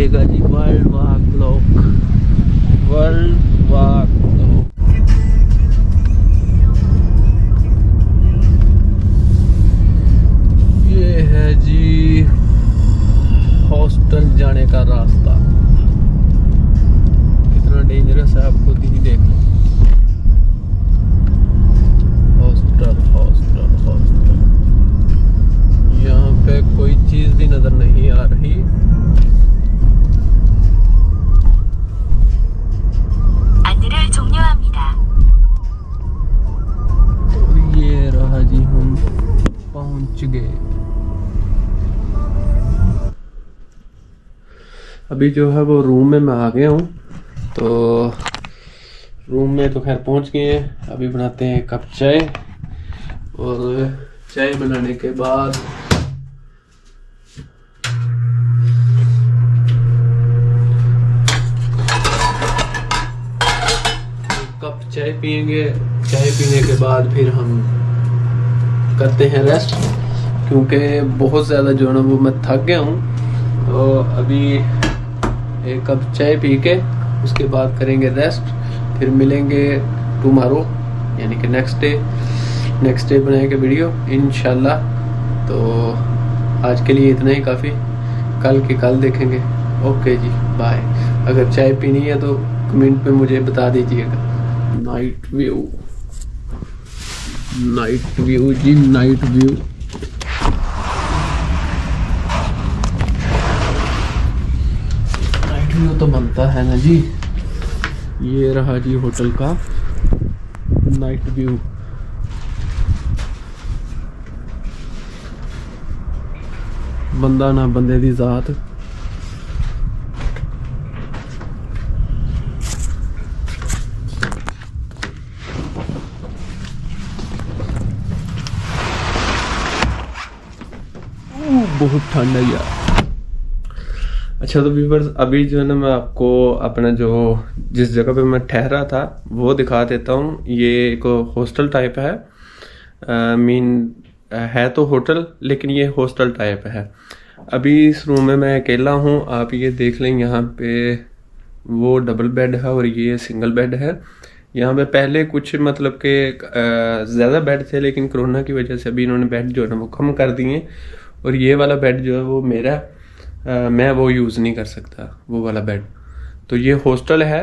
मिलेगा जी वर्ल्ड वाक block, world वाक block. ये है जी हॉस्टल जाने का रास्ता। कितना डेंजरस है आप खुद ही देख लो। हॉस्टल हॉस्टल हॉस्टल, यहाँ पे कोई चीज भी नजर नहीं आ रही। 안내를 종료합니다. तो ये रहा जी, हम पहुंच गए। अभी जो है वो रूम में मैं आ गया हूँ। तो रूम में तो खैर पहुंच गए हैं। अभी बनाते हैं कप चाय, और चाय बनाने के बाद कप चाय पियेंगे। चाय पीने के बाद फिर हम करते हैं रेस्ट, क्योंकि बहुत ज़्यादा जो है ना वो मैं थक गया हूँ। तो अभी एक कप चाय पी के उसके बाद करेंगे रेस्ट, फिर मिलेंगे टुमारो यानी कि नेक्स्ट डे बनाएंगे वीडियो इंशाल्लाह। तो आज के लिए इतना ही काफ़ी, कल की कल देखेंगे। ओके जी, बाय। अगर चाय पीनी है तो कमेंट पे मुझे बता दीजिएगा। नाइट व्यू जी, नाइट व्यू। नाइट व्यू तो बनता है ना जी। ये रहा जी होटल का नाइट व्यू। बंदा ना बंदे दी जात। बहुत ठंड है यार। अच्छा तो व्यूअर्स, अभी जो है ना मैं आपको अपना जो जिस जगह पे मैं ठहरा था वो दिखा देता हूँ। ये एक हॉस्टल टाइप है, है तो होटल लेकिन ये हॉस्टल टाइप है। अभी इस रूम में मैं अकेला हूँ। आप ये देख लें, यहाँ पे वो डबल बेड है और ये सिंगल बेड है। यहाँ पे पहले कुछ मतलब के ज़्यादा बेड थे, लेकिन कोरोना की वजह से अभी इन्होंने बेड जो है ना वो कम कर दिए। और ये वाला बेड जो है वो मेरा, मैं वो यूज़ नहीं कर सकता वो वाला बेड। तो ये हॉस्टल है।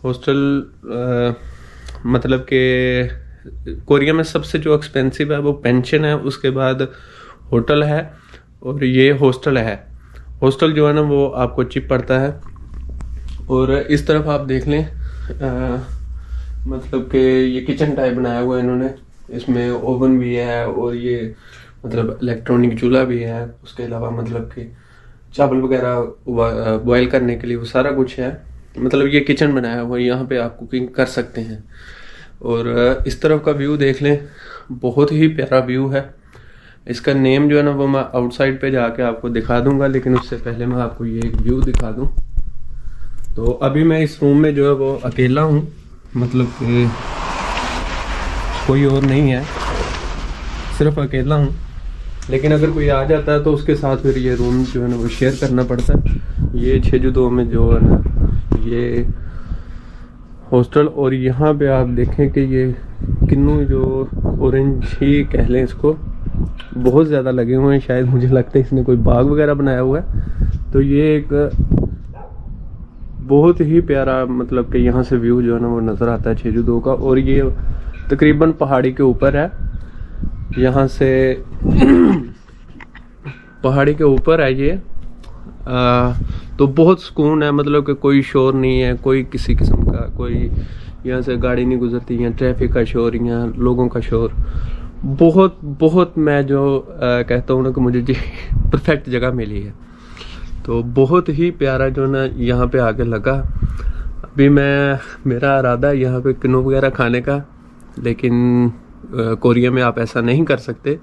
हॉस्टल मतलब कि कोरिया में सबसे जो एक्सपेंसिव है वो पेंशन है, उसके बाद होटल है और ये हॉस्टल है। हॉस्टल जो है ना वो आपको चिप पड़ता है। और इस तरफ आप देख लें, मतलब कि ये किचन टाइप बनाया हुआ है इन्होंने। इसमें ओवन भी है और ये मतलब इलेक्ट्रॉनिक चूल्हा भी है। उसके अलावा मतलब कि चावल वगैरह बॉयल करने के लिए वो सारा कुछ है। मतलब ये किचन बनाया हुआ है, यहाँ पे आप कुकिंग कर सकते हैं। और इस तरफ का व्यू देख लें, बहुत ही प्यारा व्यू है। इसका नेम जो है ना वो मैं आउटसाइड पे जाके आपको दिखा दूंगा, लेकिन उससे पहले मैं आपको ये एक व्यू दिखा दूं। तो अभी मैं इस रूम में जो है वो अकेला हूँ, मतलब कि कोई और नहीं है, सिर्फ अकेला हूँ। लेकिन अगर कोई आ जाता है तो उसके साथ फिर ये रूम जो है ना वो शेयर करना पड़ता है। ये छेजू में जो है ना ये हॉस्टल। और यहाँ पे आप देखें कि ये किन्नू जो ऑरेंज ही कह लें इसको, बहुत ज़्यादा लगे हुए हैं। शायद मुझे लगता है इसने कोई बाग वगैरह बनाया हुआ है। तो ये एक बहुत ही प्यारा मतलब कि यहाँ से व्यू जो है ना वो नज़र आता है छेजू का। और ये तकरीबन पहाड़ी के ऊपर है, यहाँ से पहाड़ी के ऊपर है ये। तो बहुत सुकून है, मतलब कि कोई शोर नहीं है, कोई किसी किस्म का, कोई यहाँ से गाड़ी नहीं गुजरती, यहाँ ट्रैफिक का शोर, यहाँ लोगों का शोर। बहुत बहुत मैं जो कहता हूँ ना कि मुझे जी परफेक्ट जगह मिली है। तो बहुत ही प्यारा जो ना यहाँ पे आके लगा। अभी मेरा इरादा है यहाँ पे किन्नू वगैरह खाने का, लेकिन कोरिया में आप ऐसा नहीं कर सकते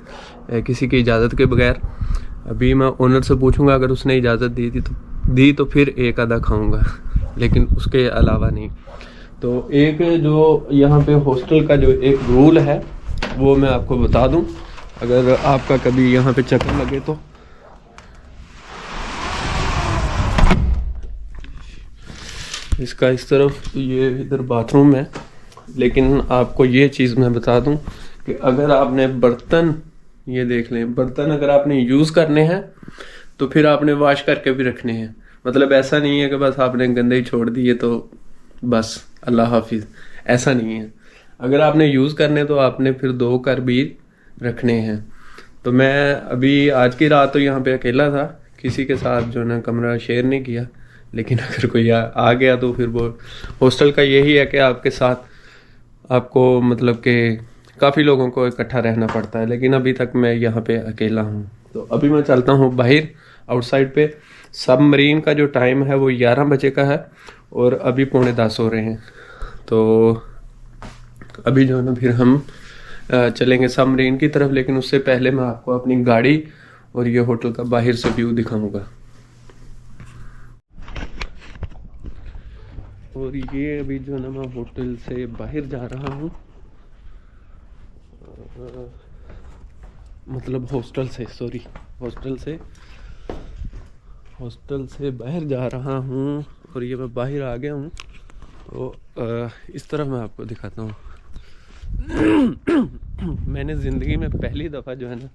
किसी की इजाज़त के बगैर। अभी मैं ओनर से पूछूंगा, अगर उसने इजाज़त दी तो फिर एक आधा खाऊंगा, लेकिन उसके अलावा नहीं। तो एक जो यहाँ पे हॉस्टल का जो एक रूल है वो मैं आपको बता दूं, अगर आपका कभी यहाँ पे चक्कर लगे तो। इसका इस तरफ ये इधर बाथरूम है। लेकिन आपको ये चीज़ मैं बता दूं कि अगर आपने बर्तन, ये देख लें, बर्तन अगर आपने यूज़ करने हैं तो फिर आपने वॉश करके भी रखने हैं। मतलब ऐसा नहीं है कि बस आपने गंदे ही छोड़ दिए तो बस अल्लाह हाफिज, ऐसा नहीं है। अगर आपने यूज़ करने तो आपने फिर धो कर भी रखने हैं। तो मैं अभी आज की रात तो यहाँ पे अकेला था, किसी के साथ जो है ना कमरा शेयर नहीं किया। लेकिन अगर कोई आ गया तो फिर वो हॉस्टल का यही है कि आपके साथ आपको मतलब कि काफ़ी लोगों को इकट्ठा रहना पड़ता है। लेकिन अभी तक मैं यहाँ पे अकेला हूँ। तो अभी मैं चलता हूँ बाहर आउटसाइड पे। सबमरीन का जो टाइम है वो 11 बजे का है और अभी 9:45 हो रहे हैं। तो अभी जो है ना फिर हम चलेंगे सबमरीन की तरफ। लेकिन उससे पहले मैं आपको अपनी गाड़ी और ये होटल का बाहर से व्यू दिखाऊंगा। और ये अभी जो है ना मैं होटल से बाहर जा रहा हूँ, मतलब हॉस्टल से, सॉरी, हॉस्टल से बाहर जा रहा हूँ। और ये मैं बाहर आ गया हूँ। तो इस तरफ मैं आपको दिखाता हूँ। मैंने ज़िंदगी में पहली दफ़ा जो है ना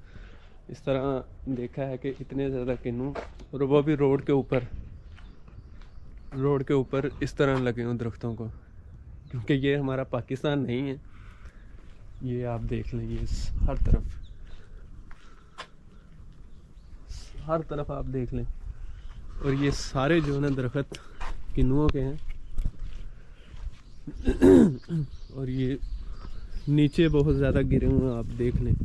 इस तरह देखा है कि इतने ज़्यादा किन्नू, और वो भी रोड के ऊपर इस तरह लगे हूँ दरख्तों को। क्योंकि ये हमारा पाकिस्तान नहीं है। ये आप देख लें, ये हर तरफ आप देख लें। और ये सारे जो है ना दरख्त किन्नुओं के हैं। और ये नीचे बहुत ज़्यादा गिरे हुए हैं, आप देख लें।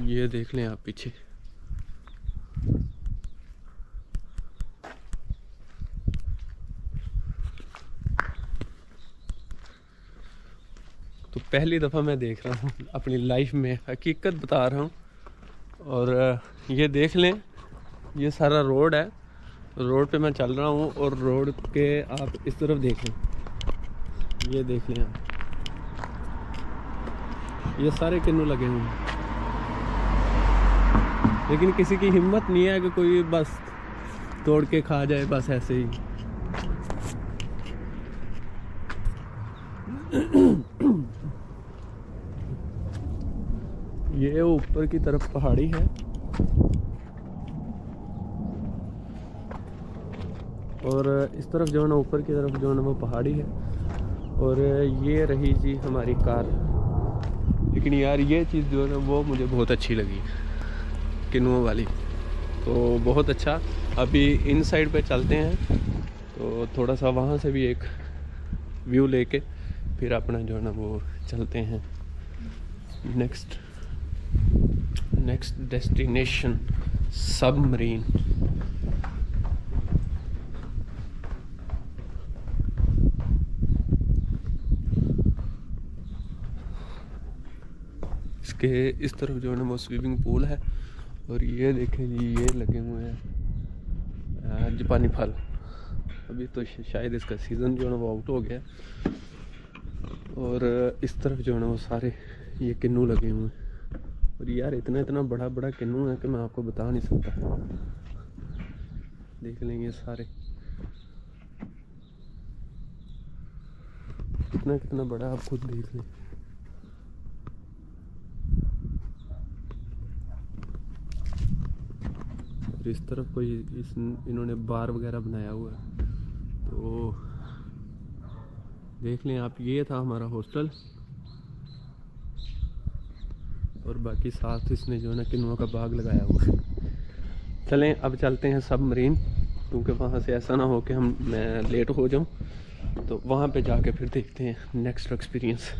ये देख लें आप पीछे। तो पहली दफ़ा मैं देख रहा हूँ अपनी लाइफ में, हकीकत बता रहा हूँ। और ये देख लें, ये सारा रोड है, रोड पे मैं चल रहा हूँ। और रोड के आप इस तरफ देखें, ये देख लें आप, ये सारे किन्नू लगे हुए हैं। लेकिन किसी की हिम्मत नहीं है कि कोई बस तोड़ के खा जाए, बस ऐसे ही। ये ऊपर की तरफ पहाड़ी है और इस तरफ जो है ना ऊपर की तरफ जो है ना वो पहाड़ी है। और ये रही जी हमारी कार। लेकिन यार ये चीज़ जो है ना वो मुझे बहुत अच्छी लगी, किन्नुओं वाली। तो बहुत अच्छा। अभी इन साइड पे चलते हैं तो थोड़ा सा वहाँ से भी एक व्यू लेके फिर अपना जो है ना वो चलते हैं नेक्स्ट डेस्टिनेशन सबमरीन। इसके इस तरफ जो है ना वो स्विमिंग पूल है। और ये देखें जी, ये लगे हुए हैं जापानी फल। अभी तो शायद इसका सीज़न जो है ना वो आउट हो गया। और इस तरफ जो है ना वो सारे ये किन्नू लगे हुए हैं। और यार इतना बड़ा किन्नू है कि मैं आपको बता नहीं सकता। देख लेंगे सारे कितना बड़ा, आप खुद देख लें। और इस तरफ कोई इन्होंने बार वगैरह बनाया हुआ है। तो देख लें आप, ये था हमारा हॉस्टल। और बाकी साथ इसने जो है ना किन्नुओं का बाग लगाया हुआ है। चलें अब चलते हैं सबमरीन, क्योंकि वहाँ से ऐसा ना हो कि मैं लेट हो जाऊँ। तो वहाँ पे जाके फिर देखते हैं नेक्स्ट एक्सपीरियंस।